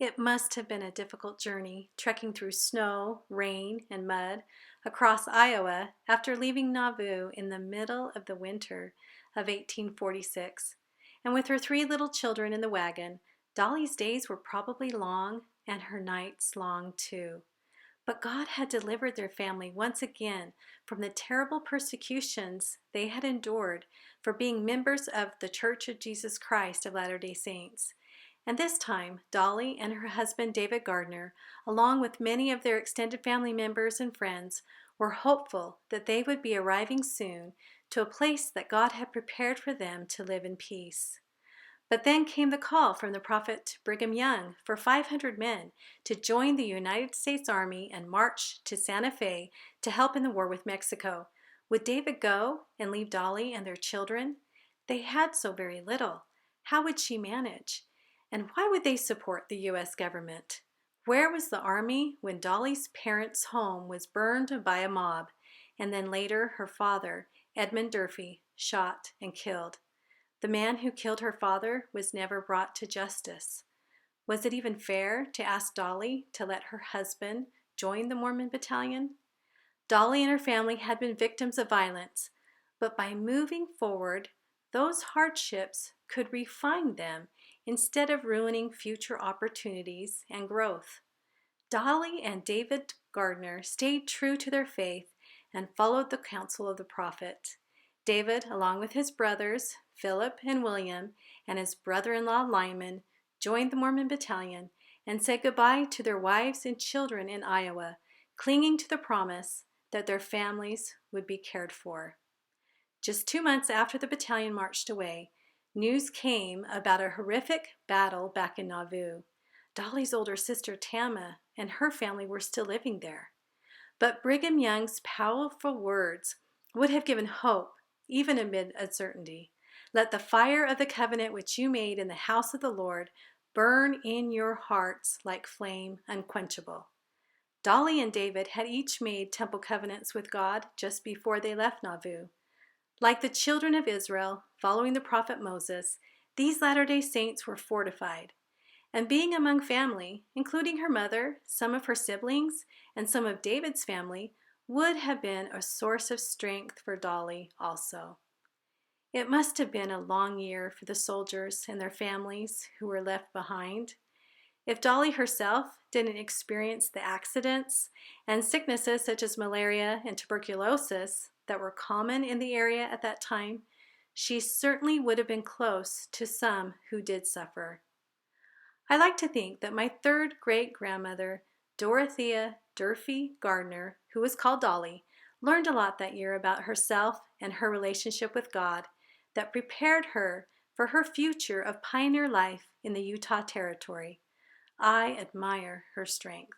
It must have been a difficult journey, trekking through snow, rain, and mud across Iowa after leaving Nauvoo in the middle of the winter of 1846. And with her three little children in the wagon, Dolly's days were probably long and her nights long too. But God had delivered their family once again from the terrible persecutions they had endured for being members of the Church of Jesus Christ of Latter-day Saints. And this time, Dolly and her husband David Gardner, along with many of their extended family members and friends, were hopeful that they would be arriving soon to a place that God had prepared for them to live in peace. But then came the call from the prophet Brigham Young for 500 men to join the United States Army and march to Santa Fe to help in the war with Mexico. Would David go and leave Dolly and their children? They had so very little. How would she manage? And why would they support the U.S. government? Where was the Army when Dolly's parents' home was burned by a mob, and then later her father, Edmund Durfee, shot and killed? The man who killed her father was never brought to justice. Was it even fair to ask Dolly to let her husband join the Mormon Battalion? Dolly and her family had been victims of violence, but by moving forward, those hardships could refine them instead of ruining future opportunities and growth. Dolly and David Gardner stayed true to their faith and followed the counsel of the prophet. David, along with his brothers, Philip and William, and his brother-in-law Lyman, joined the Mormon Battalion and said goodbye to their wives and children in Iowa, clinging to the promise that their families would be cared for. Just 2 months after the battalion marched away, news came about a horrific battle back in Nauvoo. Dolly's older sister Tama and her family were still living there. But Brigham Young's powerful words would have given hope even amid uncertainty. Let the fire of the covenant which you made in the house of the Lord burn in your hearts like flame unquenchable. Dolly and David had each made temple covenants with God just before they left Nauvoo. Like the children of Israel, following the prophet Moses, these Latter-day Saints were fortified. And being among family, including her mother, some of her siblings, and some of David's family, would have been a source of strength for Dolly also. It must have been a long year for the soldiers and their families who were left behind. If Dolly herself didn't experience the accidents and sicknesses such as malaria and tuberculosis that were common in the area at that time, she certainly would have been close to some who did suffer. I like to think that my third great-grandmother, Dorathea Durfee Garner, who was called Dolly, learned a lot that year about herself and her relationship with God that prepared her for her future of pioneer life in the Utah Territory. I admire her strength.